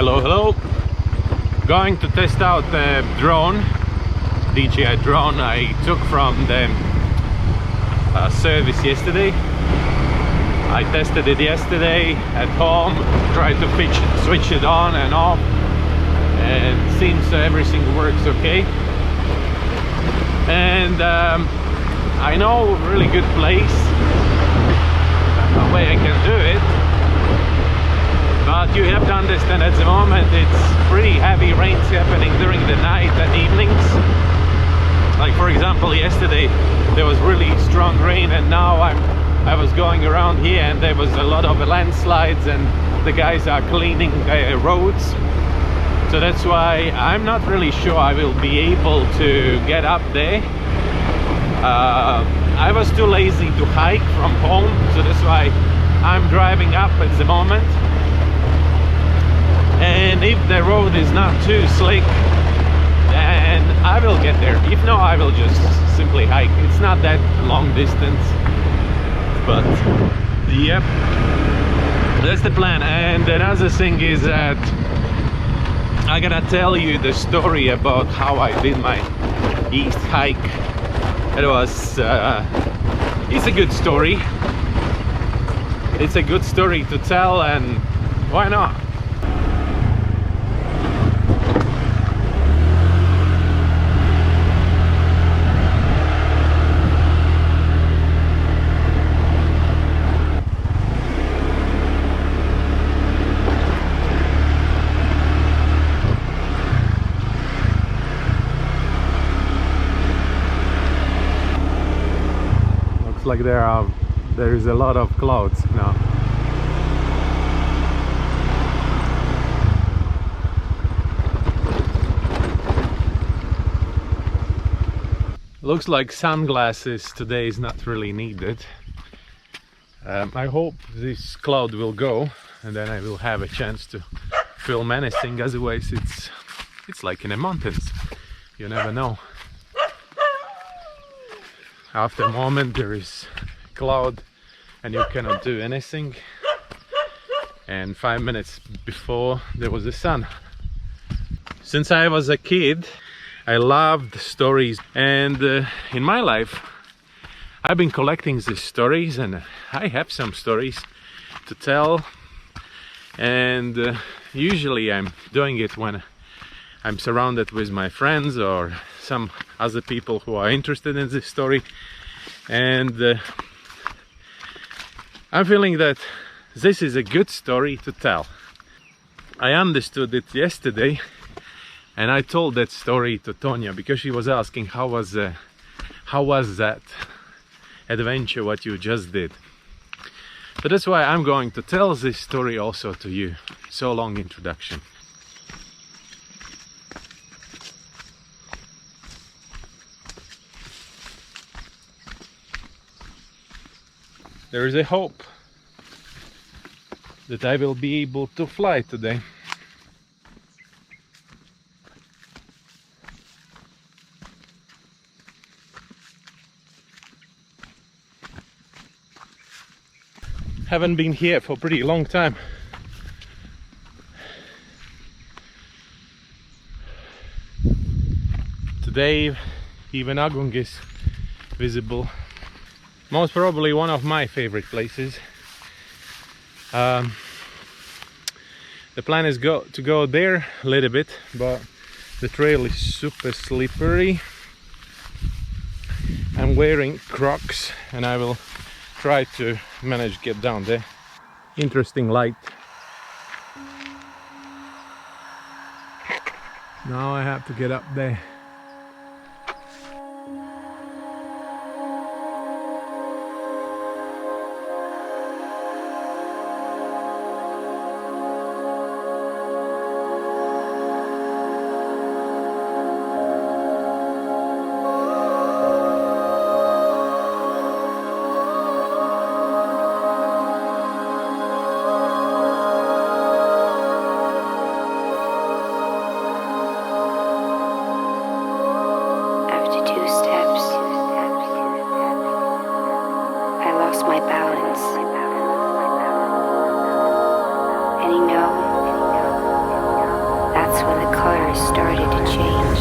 Hello. Going to test out the drone, DJI drone I took from the service yesterday. I tested it yesterday at home, tried to switch it on and off, and it seems everything works okay. And I know a really good place where I can do it, but you have to understand at the moment it's pretty heavy rains happening during the night and evenings. Like for example, yesterday there was really strong rain, and now I was going around here and there was a lot of landslides and the guys are cleaning roads. So that's why I'm not really sure I will be able to get up there. I was too lazy to hike from home, so that's why I'm driving up at the moment. And if the road is not too slick, then I will get there. If not, I will just simply hike. It's not that long distance, but yep, that's the plan. And another thing is that I gotta tell you the story about how I did my east hike. It was it's a good story. It's a good story to tell, and why not? Like there is a lot of clouds now. Looks like sunglasses today is not really needed. I hope this cloud will go and then I will have a chance to film anything. Otherwise it's like in the mountains, you never know. After a moment there is cloud and you cannot do anything, and 5 minutes before there was the sun. Since I was a kid I loved stories, and in my life I've been collecting these stories, and I have some stories to tell, and usually I'm doing it when I'm surrounded with my friends or some other people who are interested in this story. And I'm feeling that this is a good story to tell. I understood it yesterday and I told that story to Tonya because she was asking how was that adventure what you just did. So that's why I'm going to tell this story also to you. So long introduction. There is a hope that I will be able to fly today. Haven't been here for a pretty long time. Today even Agung is visible. Most probably one of my favorite places. The plan is to go there a little bit, but the trail is super slippery. I'm wearing Crocs and I will try to manage to get down there. Interesting light. Now I have to get up there. And you know, started to change.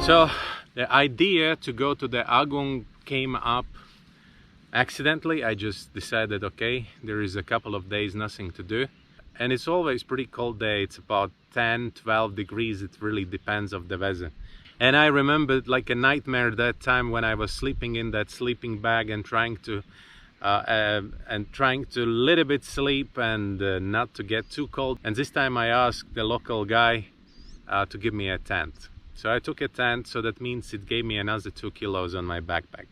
So the idea to go to the Agung came up accidentally. I just decided, okay, there is a couple of days nothing to do, and it's always pretty cold day. It's about 10-12 degrees. It really depends of the weather. And I remembered like a nightmare that time when I was sleeping in that sleeping bag and trying to little bit sleep and not to get too cold. And this time I asked the local guy to give me a tent. So I took a tent, so that means it gave me another 2 kilos on my backpack.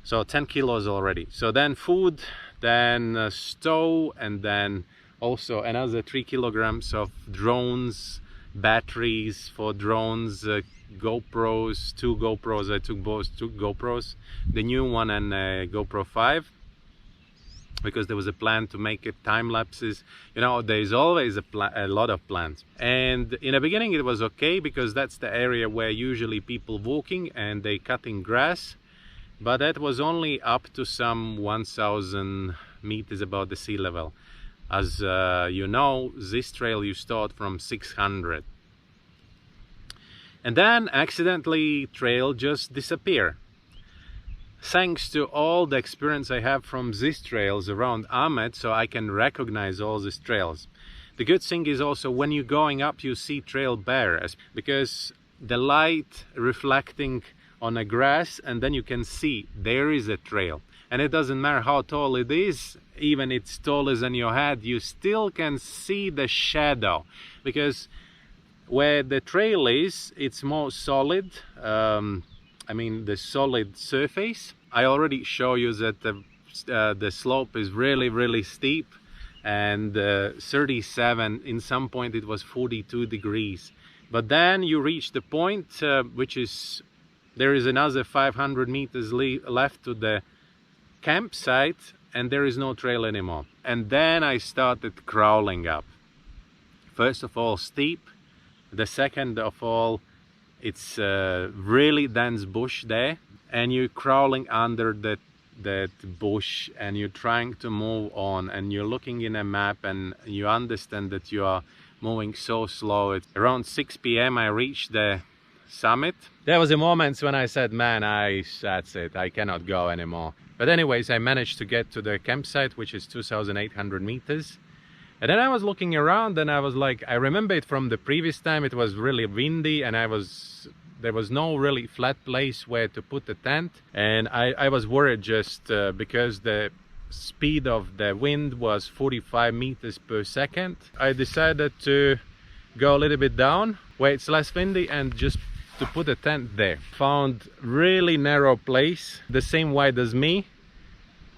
So 10 kilos already. So then food, then stove, and then also another 3 kilograms of drones, batteries for drones, GoPros, 2 GoPros. I took both 2 GoPros, the new one and GoPro 5. Because there was a plan to make it time lapses. You know, there's always a lot of plans. And in the beginning it was okay, because that's the area where usually people walking and they cutting grass. But that was only up to some 1,000 meters above the sea level. As you know, this trail you start from 600. And then accidentally trail just disappear. Thanks to all the experience I have from these trails around Ahmed, so I can recognize all these trails. The good thing is also when you're going up, you see trail bare, because the light reflecting on the grass, and then you can see there is a trail. And it doesn't matter how tall it is, even it's taller than your head, you still can see the shadow, because where the trail is, it's more solid. I mean the solid surface. I already show you that the slope is really steep, and 37, in some point it was 42 degrees. But then you reach the point which is, there is another 500 meters left to the campsite, and there is no trail anymore. And then I started crawling up. First of all steep, the second of all it's really dense bush there, and you're crawling under that bush, and you're trying to move on, and you're looking in a map, and you understand that you are moving so slow. Around 6 p.m. I reached the summit. There was a moment when I said, man, that's it, I cannot go anymore. But anyways, I managed to get to the campsite, which is 2,800 meters. And then I was looking around, and I was like, I remember it from the previous time, it was really windy, and there was no really flat place where to put the tent. And I was worried just because the speed of the wind was 45 meters per second. I decided to go a little bit down where it's less windy and just to put a tent there. Found really narrow place, the same wide as me.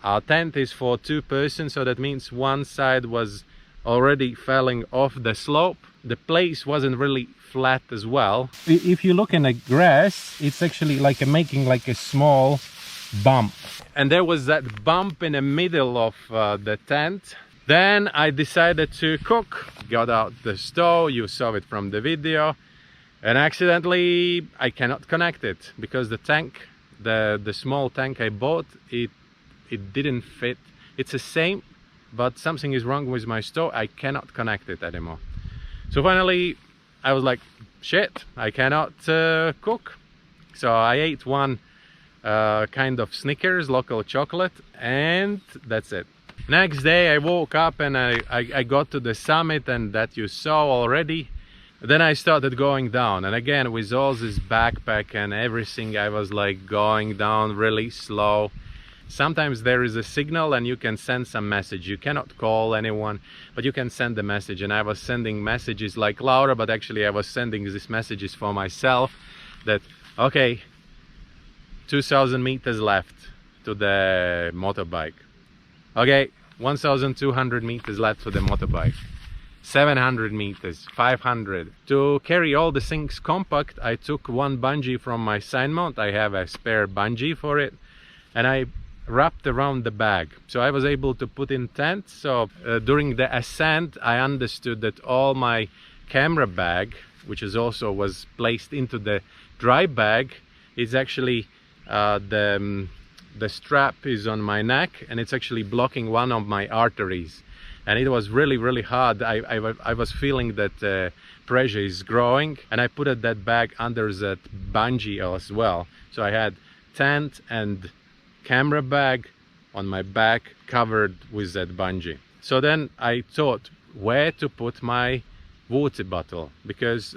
Our tent is for 2 persons, so that means one side was already falling off the slope. The place wasn't really flat as well. If you look in the grass, it's actually like making like a small bump, and there was that bump in the middle of the tent. Then I decided to cook. Got out the stove, you saw it from the video, and accidentally I cannot connect it because the tank, the small tank I bought, it didn't fit. It's the same, but something is wrong with my stove. I cannot connect it anymore. So finally I was like, shit, I cannot cook. So I ate one kind of Snickers, local chocolate, and that's it. Next day I woke up and I got to the summit, and that you saw already. Then I started going down, and again with all this backpack and everything, I was like going down really slow. Sometimes there is a signal and you can send some message. You cannot call anyone, but you can send a message, and I was sending messages like Laura, but actually I was sending these messages for myself that okay, 2,000 meters left to the motorbike. Okay, 1,200 meters left to the motorbike. 700 meters, 500. To carry all the things compact, I took one bungee from my sign mount. I have a spare bungee for it, and I wrapped around the bag, so I was able to put in tent. So during the ascent I understood that all my camera bag, which is also was placed into the dry bag, is actually the strap is on my neck, and it's actually blocking one of my arteries, and it was really hard. I was feeling that pressure is growing, and I put that bag under that bungee as well. So I had tent and camera bag on my back covered with that bungee. So then I thought where to put my water bottle, because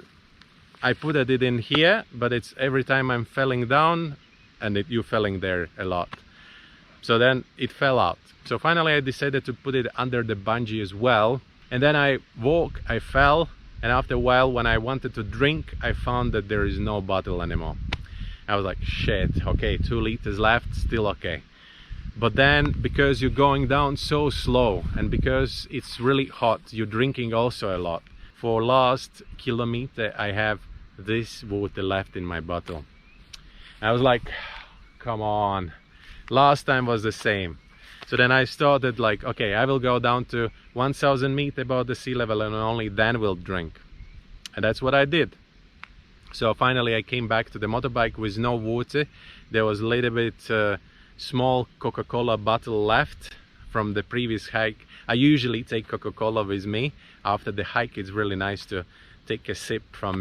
I put it in here, but it's every time I'm falling down, and you falling there a lot. So then it fell out. So finally I decided to put it under the bungee as well. And then I fell, and after a while when I wanted to drink, I found that there is no bottle anymore. I was like, shit, okay, 2 liters left, still okay. But then because you're going down so slow, and because it's really hot, you're drinking also a lot. For last kilometer I have this water left in my bottle. I was like, come on, last time was the same. So then I started like, okay, I will go down to 1,000 meters above the sea level, and only then we'll drink. And that's what I did. So finally I came back to the motorbike with no water. There was a little bit small Coca-Cola bottle left from the previous hike. I usually take Coca-Cola with me. After the hike it's really nice to take a sip from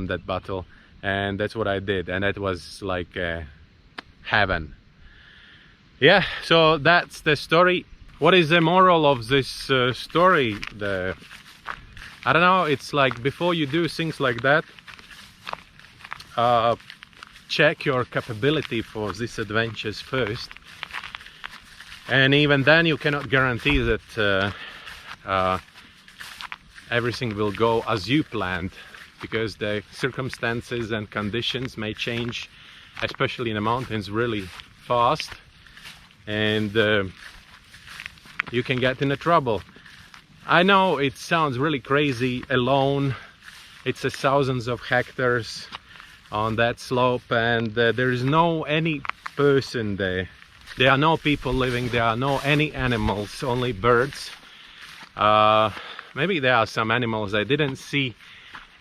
that bottle, and that's what I did, and that was like heaven. Yeah, so that's the story. What is the moral of this story? I don't know, it's like before you do things like that, check your capability for these adventures first, and even then you cannot guarantee that everything will go as you planned, because the circumstances and conditions may change, especially in the mountains, really fast, and you can get into trouble. I know it sounds really crazy alone. It's thousands of hectares on that slope, and there is no any person there. There are no people living, there are no any animals, only birds. Maybe there are some animals. I didn't see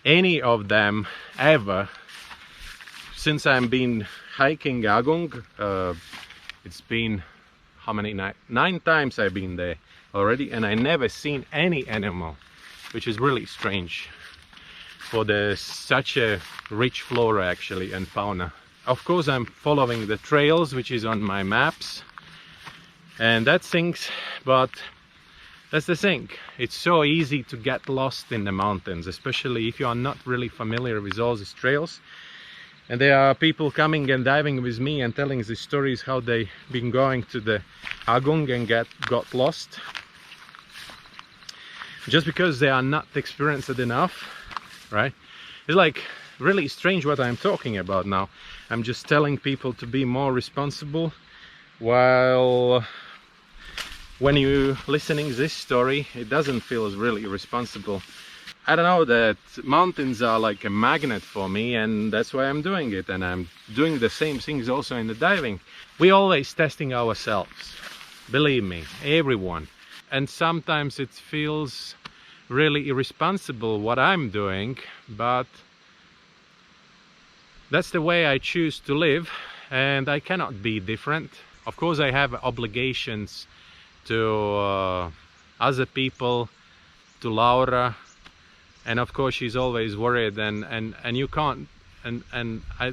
any of them ever since I've been hiking Agung. It's been how many 9 times I've been there already, and I never seen any animal, which is really strange for such a rich flora actually and fauna. Of course I'm following the trails which is on my maps, and that's things, but that's the thing, it's so easy to get lost in the mountains, especially if you are not really familiar with all these trails. And there are people coming and diving with me and telling these stories how they've been going to the Agung and got lost just because they are not experienced enough, right? It's like really strange what I'm talking about now. I'm just telling people to be more responsible, while when you listening this story it doesn't feel really responsible. I don't know, that mountains are like a magnet for me, and that's why I'm doing it, and I'm doing the same things also in the diving. We always testing ourselves, believe me, everyone, and sometimes it feels really irresponsible what I'm doing, but that's the way I choose to live, and I cannot be different. Of course I have obligations to other people, to Laura, and of course she's always worried, and you can't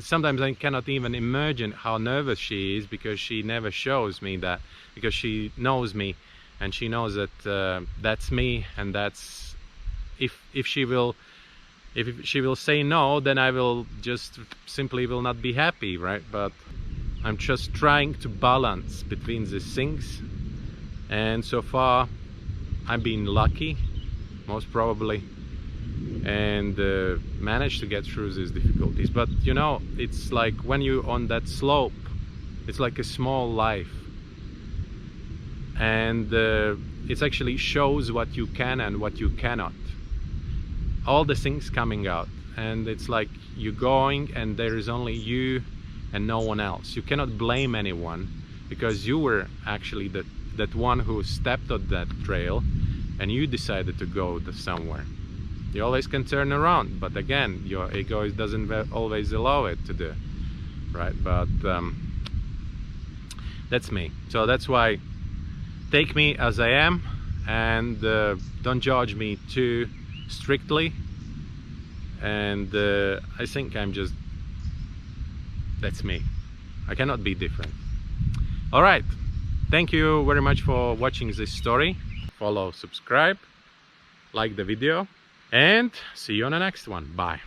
sometimes I cannot even imagine how nervous she is, because she never shows me that, because she knows me and she knows that that's me, and that's if she will say no, then I will just simply will not be happy, right? But I'm just trying to balance between these things, and so far I've been lucky, most probably, and managed to get through these difficulties. But you know, it's like when you're on that slope, it's like a small life, and it actually shows what you can and what you cannot, all the things coming out, and it's like you're going and there is only you and no one else. You cannot blame anyone, because you were actually that one who stepped on that trail and you decided to go somewhere. You always can turn around, but again, your ego doesn't always allow it to do, right? But that's me. So that's why, take me as I am, and don't judge me too strictly. And I think that's me. I cannot be different. All right, thank you very much for watching this story. Follow, subscribe, like the video, and see you on the next one. Bye.